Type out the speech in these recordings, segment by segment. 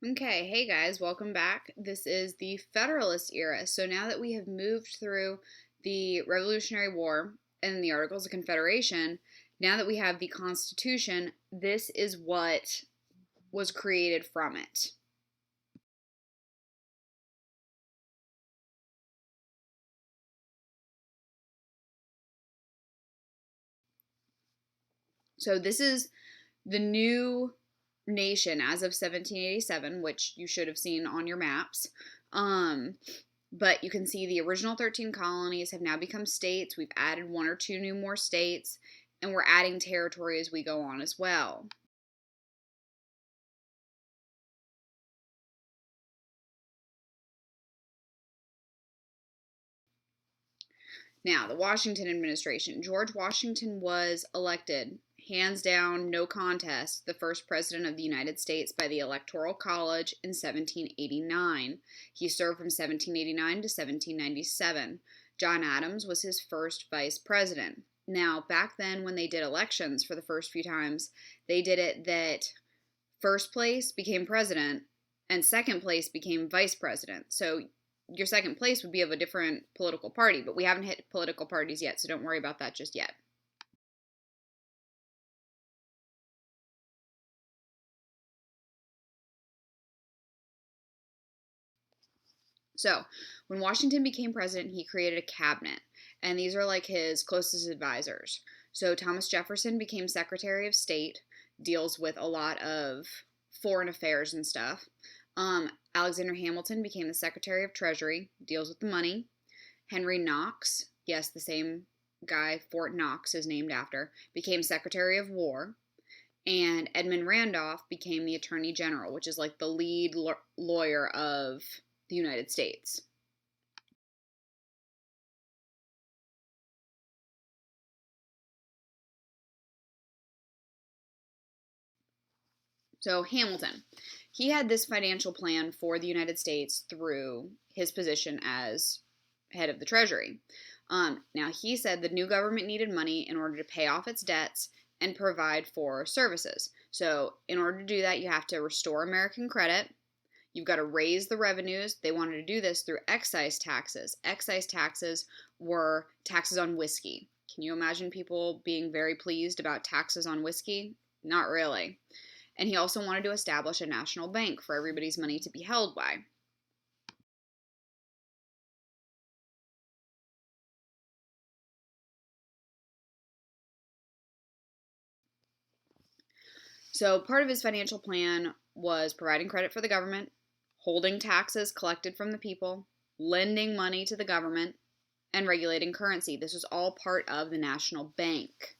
Okay, hey guys, welcome back. This is the Federalist Era. So now that we have moved through the Revolutionary War and the Articles of Confederation, now that we have the Constitution, this is what was created from it. So this is the new nation as of 1787, which you should have seen on your maps. Um, but you can see the original 13 colonies have now become states. We've added one or two more states, and we're adding territory as we go on as well. Now, the Washington administration. George Washington was elected, hands down, no contest, the first president of the United States by the Electoral College in 1789. He served from 1789 to 1797. John Adams was his first vice president. Now, back then, when they did elections for the first few times, they did it that first place became president and second place became vice president. So your second place would be of a different political party, but we haven't hit political parties yet, so don't worry about that just yet. So, when Washington became president, he created a cabinet, and these are like his closest advisors. So, Thomas Jefferson became Secretary of State, deals with a lot of foreign affairs and stuff. Alexander Hamilton became the Secretary of Treasury, deals with the money. Henry Knox, yes, the same guy Fort Knox is named after, became Secretary of War. And Edmund Randolph became the Attorney General, which is like the lead lawyer of the United States. So, Hamilton, he had this financial plan for the United States through his position as head of the Treasury. Now, he said the new government needed money in order to pay off its debts and provide for services. So, in order to do that, you have to restore American credit. You've got to raise the revenues. They wanted to do this through excise taxes. Excise taxes were taxes on whiskey. Can you imagine people being very pleased about taxes on whiskey? Not really. And he also wanted to establish a national bank for everybody's money to be held by. So, part of his financial plan was providing credit for the government, holding taxes collected from the people, lending money to the government, and regulating currency. This was all part of the national bank.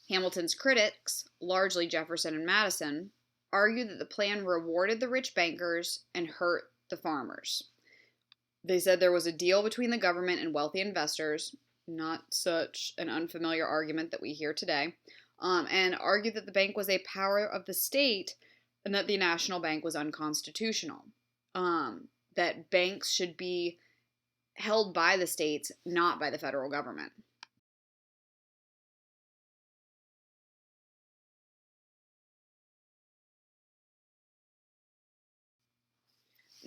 Hamilton's critics, largely Jefferson and Madison, argued that the plan rewarded the rich bankers and hurt the farmers. They said there was a deal between the government and wealthy investors, not such an unfamiliar argument that we hear today, and argued that the bank was a power of the state and that the national bank was unconstitutional. That banks should be held by the states, not by the federal government.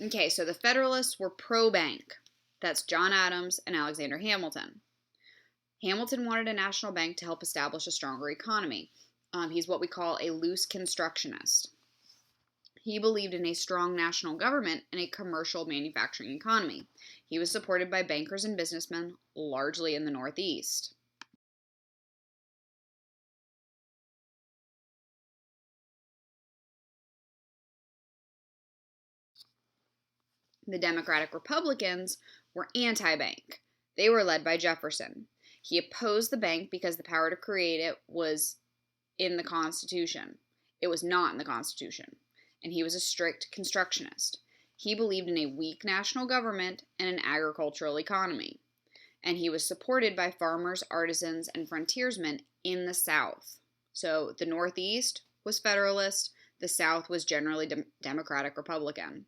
Okay, so the Federalists were pro bank. That's John Adams and Alexander Hamilton. Hamilton wanted a national bank to help establish a stronger economy. He's what we call a loose constructionist. He believed in a strong national government and a commercial manufacturing economy. He was supported by bankers and businessmen, largely in the Northeast. The Democratic Republicans were anti bank. They were led by Jefferson. He opposed the bank because the power to create it was in the Constitution. It was not in the Constitution. And he was a strict constructionist. He believed in a weak national government and an agricultural economy. And he was supported by farmers, artisans, and frontiersmen in the South. So the Northeast was Federalist, the South was generally Democratic Republican.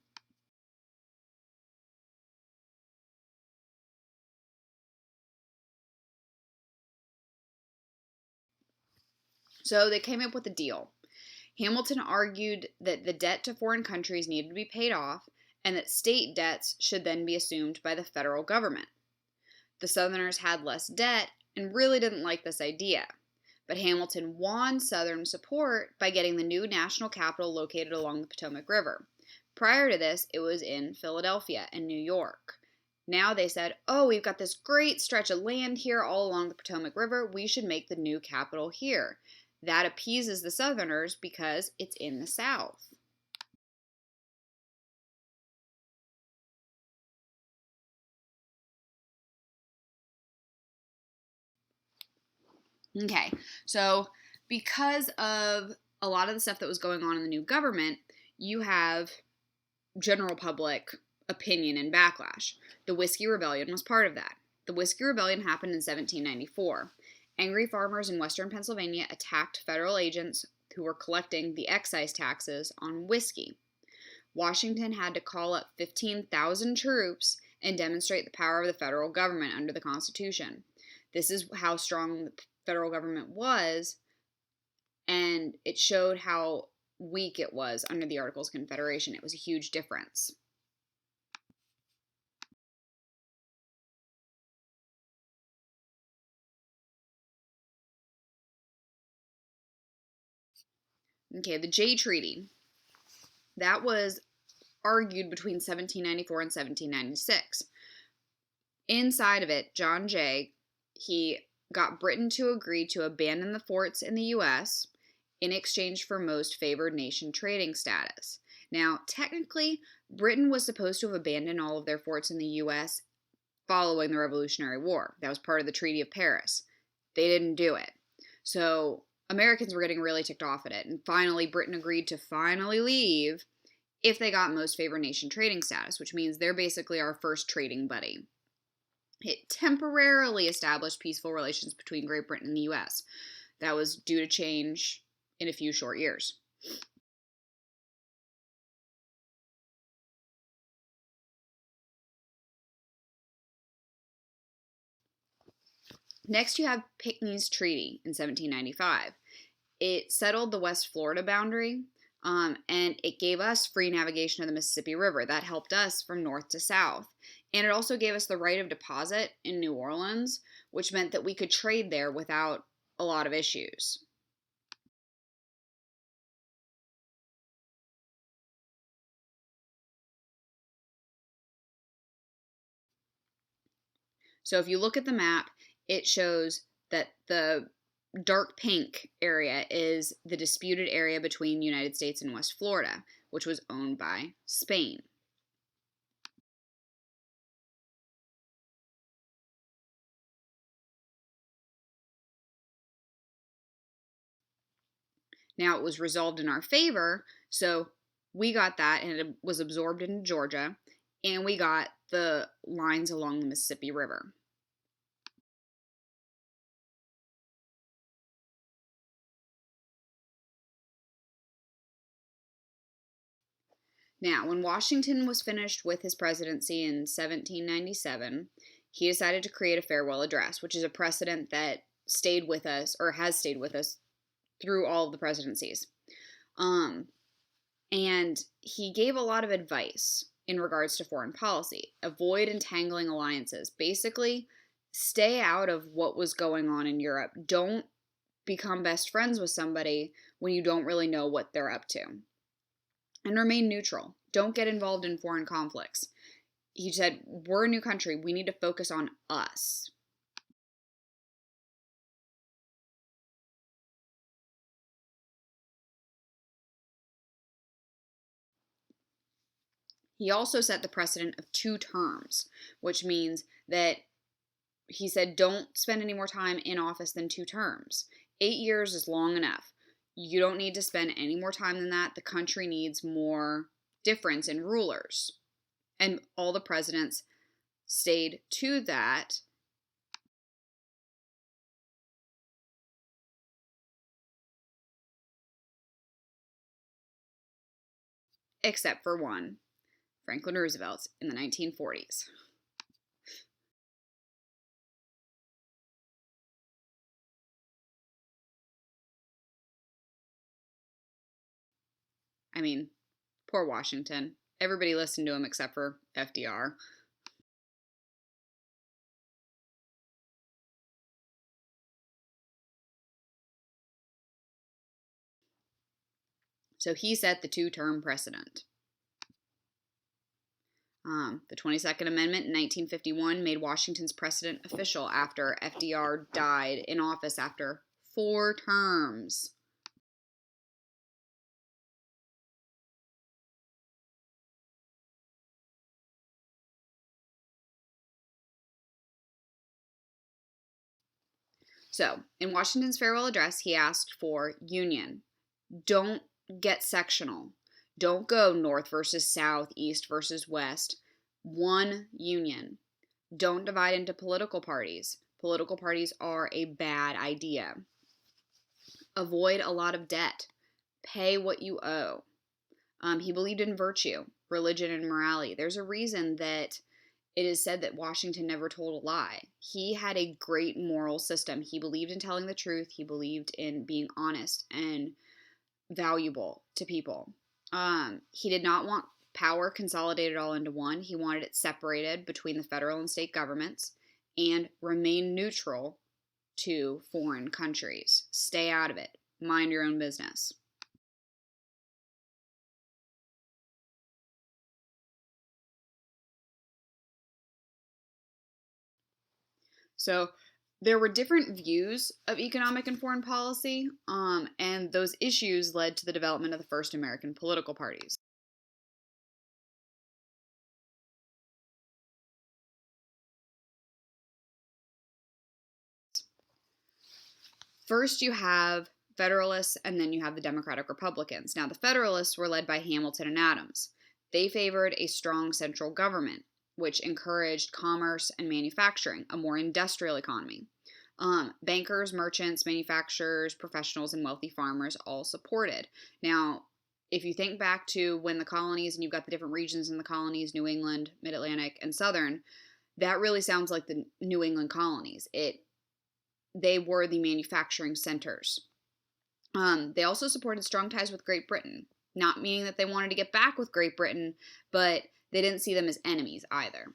So they came up with a deal. Hamilton argued that the debt to foreign countries needed to be paid off and that state debts should then be assumed by the federal government. The Southerners had less debt and really didn't like this idea. But Hamilton won Southern support by getting the new national capital located along the Potomac River. Prior to this, it was in Philadelphia and New York. Now they said, oh, we've got this great stretch of land here all along the Potomac River. We should make the new capital here. That appeases the Southerners because it's in the South. Okay, so because of a lot of the stuff that was going on in the new government, you have general public opinion and backlash. The Whiskey Rebellion was part of that. The Whiskey Rebellion happened in 1794. Angry farmers in western Pennsylvania attacked federal agents who were collecting the excise taxes on whiskey. Washington had to call up 15,000 troops and demonstrate the power of the federal government under the Constitution. This is how strong the federal government was, and it showed how weak it was under the Articles of Confederation. It was a huge difference. Okay, the Jay Treaty. That was argued between 1794 and 1796. Inside of it, John Jay, he got Britain to agree to abandon the forts in the U.S. in exchange for most favored nation trading status. Now, technically, Britain was supposed to have abandoned all of their forts in the U.S. following the Revolutionary War. That was part of the Treaty of Paris. They didn't do it. So Americans were getting really ticked off at it, and finally Britain agreed to finally leave if they got most favored nation trading status, which means they're basically our first trading buddy. It temporarily established peaceful relations between Great Britain and the U.S. That was due to change in a few short years. Next, you have Pinckney's Treaty in 1795. It settled the West Florida boundary, and it gave us free navigation of the Mississippi River. That helped us from north to south. And it also gave us the right of deposit in New Orleans, which meant that we could trade there without a lot of issues. So if you look at the map, it shows that the dark pink area is the disputed area between the United States and West Florida, which was owned by Spain. Now, it was resolved in our favor, so we got that, and it was absorbed into Georgia, and we got the lines along the Mississippi River. Now, when Washington was finished with his presidency in 1797, he decided to create a farewell address, which is a precedent that stayed with us, or has stayed with us, through all of the presidencies. And he gave a lot of advice in regards to foreign policy. Avoid entangling alliances. Basically, stay out of what was going on in Europe. Don't become best friends with somebody when you don't really know what they're up to. And remain neutral. Don't get involved in foreign conflicts. He said, we're a new country. We need to focus on us. He also set the precedent of 2 terms, which means that he said don't spend any more time in office than 2 terms. 8 years is long enough. You don't need to spend any more time than that. The country needs more difference in rulers. And all the presidents stayed to that. Except for one, Franklin Roosevelt, in the 1940s. I mean, poor Washington. Everybody listened to him except for FDR. So he set the two-term precedent. The 22nd Amendment in 1951 made Washington's precedent official after FDR died in office after 4 terms. So, in Washington's farewell address, he asked for union. Don't get sectional. Don't go north versus south, east versus west. One union. Don't divide into political parties. Political parties are a bad idea. Avoid a lot of debt. Pay what you owe. He believed in virtue, religion, and morality. There's a reason that it is said that Washington never told a lie. He had a great moral system. He believed in telling the truth. He believed in being honest and valuable to people. He did not want power consolidated all into one. He wanted it separated between the federal and state governments and remain neutral to foreign countries. Stay out of it. Mind your own business. So there were different views of economic and foreign policy, and those issues led to the development of the first American political parties. First, you have Federalists, and then you have the Democratic Republicans. Now, the Federalists were led by Hamilton and Adams. They favored a strong central government, which encouraged commerce and manufacturing, a more industrial economy. Bankers, merchants, manufacturers, professionals, and wealthy farmers all supported. Now, if you think back to when the colonies, and you've got the different regions in the colonies, New England, Mid-Atlantic, and Southern, that really sounds like the New England colonies. They were the manufacturing centers. They also supported strong ties with Great Britain, not meaning that they wanted to get back with Great Britain, but they didn't see them as enemies either.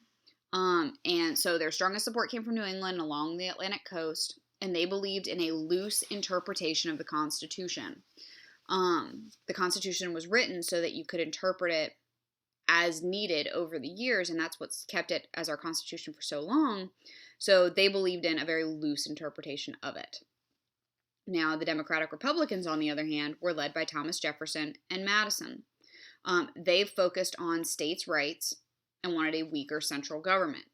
And so their strongest support came from New England along the Atlantic coast, and they believed in a loose interpretation of the Constitution. The Constitution was written so that you could interpret it as needed over the years, and that's what's kept it as our Constitution for so long. So they believed in a very loose interpretation of it. Now, the Democratic Republicans, on the other hand, were led by Thomas Jefferson and Madison. They focused on states' rights and wanted a weaker central government.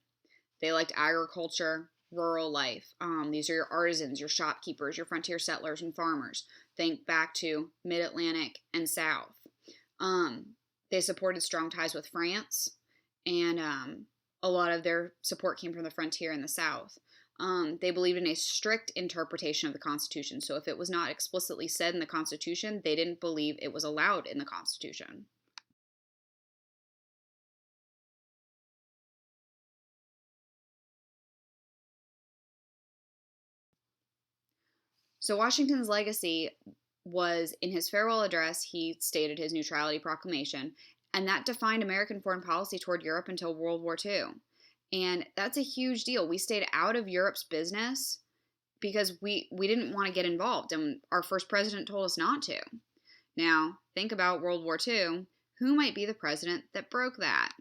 They liked agriculture, rural life. These are your artisans, your shopkeepers, your frontier settlers and farmers. Think back to Mid-Atlantic and South. They supported strong ties with France, and a lot of their support came from the frontier in the South. They believed in a strict interpretation of the Constitution. So if it was not explicitly said in the Constitution, they didn't believe it was allowed in the Constitution. So Washington's legacy was, in his farewell address, he stated his neutrality proclamation, and that defined American foreign policy toward Europe until World War II. And that's a huge deal. We stayed out of Europe's business because we didn't want to get involved, and our first president told us not to. Now, think about World War II. Who might be the president that broke that?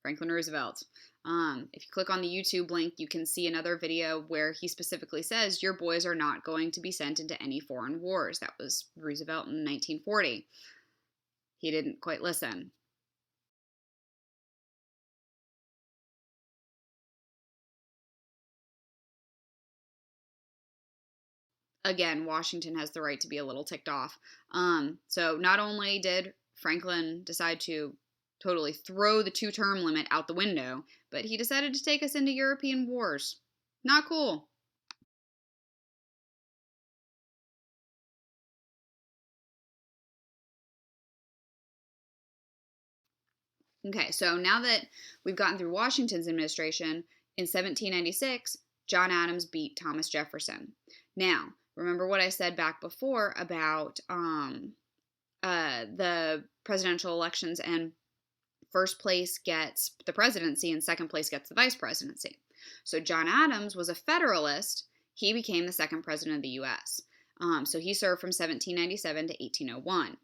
Franklin Roosevelt. If you click on the YouTube link, you can see another video where he specifically says, your boys are not going to be sent into any foreign wars. That was Roosevelt in 1940. He didn't quite listen. Again, Washington has the right to be a little ticked off. So not only did Franklin decide to totally throw the 2-term limit out the window, but he decided to take us into European wars. Not cool. Okay, so now that we've gotten through Washington's administration, In 1796, John Adams beat Thomas Jefferson. Now, remember what I said back before about the presidential elections, and first place gets the presidency and second place gets the vice presidency. So John Adams was a Federalist. He became the second president of the U.S. So he served from 1797 to 1801.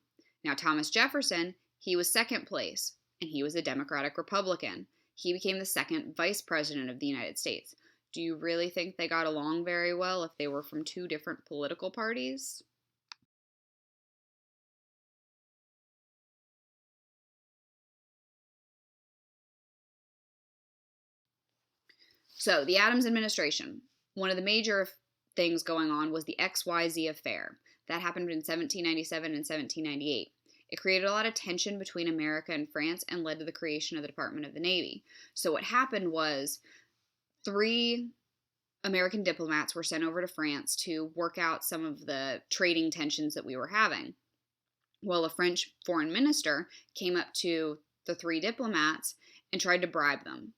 Now Thomas Jefferson, he was second place, and he was a Democratic Republican. He became the second vice president of the United States. Do you really think they got along very well if they were from two different political parties? So, the Adams administration, one of the major things going on was the XYZ affair. That happened in 1797 and 1798. It created a lot of tension between America and France and led to the creation of the Department of the Navy. So, what happened was 3 American diplomats were sent over to France to work out some of the trading tensions that we were having. Well, a French foreign minister came up to the 3 diplomats and tried to bribe them.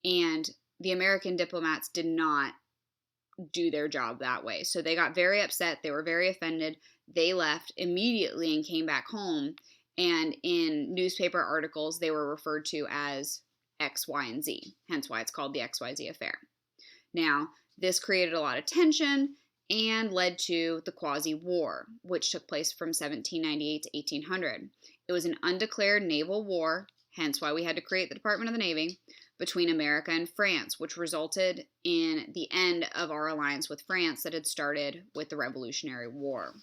And the American diplomats did not do their job that way. So they got very upset. They were very offended. They left immediately and came back home. And in newspaper articles, they were referred to as X, Y, and Z. Hence why it's called the XYZ affair. Now, this created a lot of tension and led to the Quasi-War, which took place from 1798 to 1800. It was an undeclared naval war, hence why we had to create the Department of the Navy, between America and France, which resulted in the end of our alliance with France that had started with the Revolutionary War.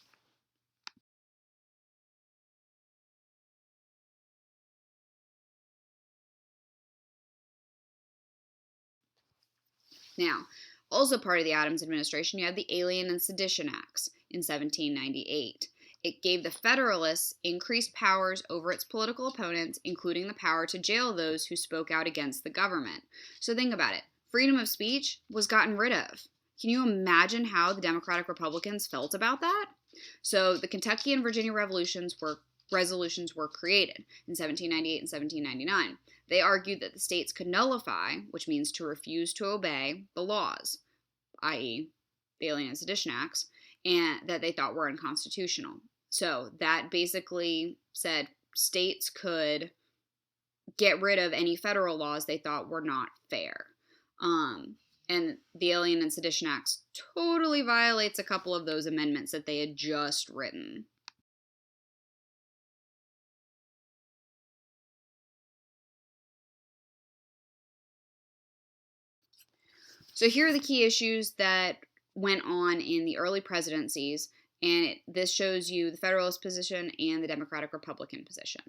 Now, also part of the Adams administration, you had the Alien and Sedition Acts in 1798. It gave the Federalists increased powers over its political opponents, including the power to jail those who spoke out against the government. So think about it. Freedom of speech was gotten rid of. Can you imagine how the Democratic Republicans felt about that? So the Kentucky and Virginia resolutions were created in 1798 and 1799. They argued that the states could nullify, which means to refuse to obey, the laws, i.e., the Alien and Sedition Acts, and that they thought were unconstitutional. So that basically said states could get rid of any federal laws they thought were not fair. And the Alien and Sedition Acts totally violates a couple of those amendments that they had just written. So here are the key issues that went on in the early presidencies, and this shows you the Federalist position and the Democratic Republican position.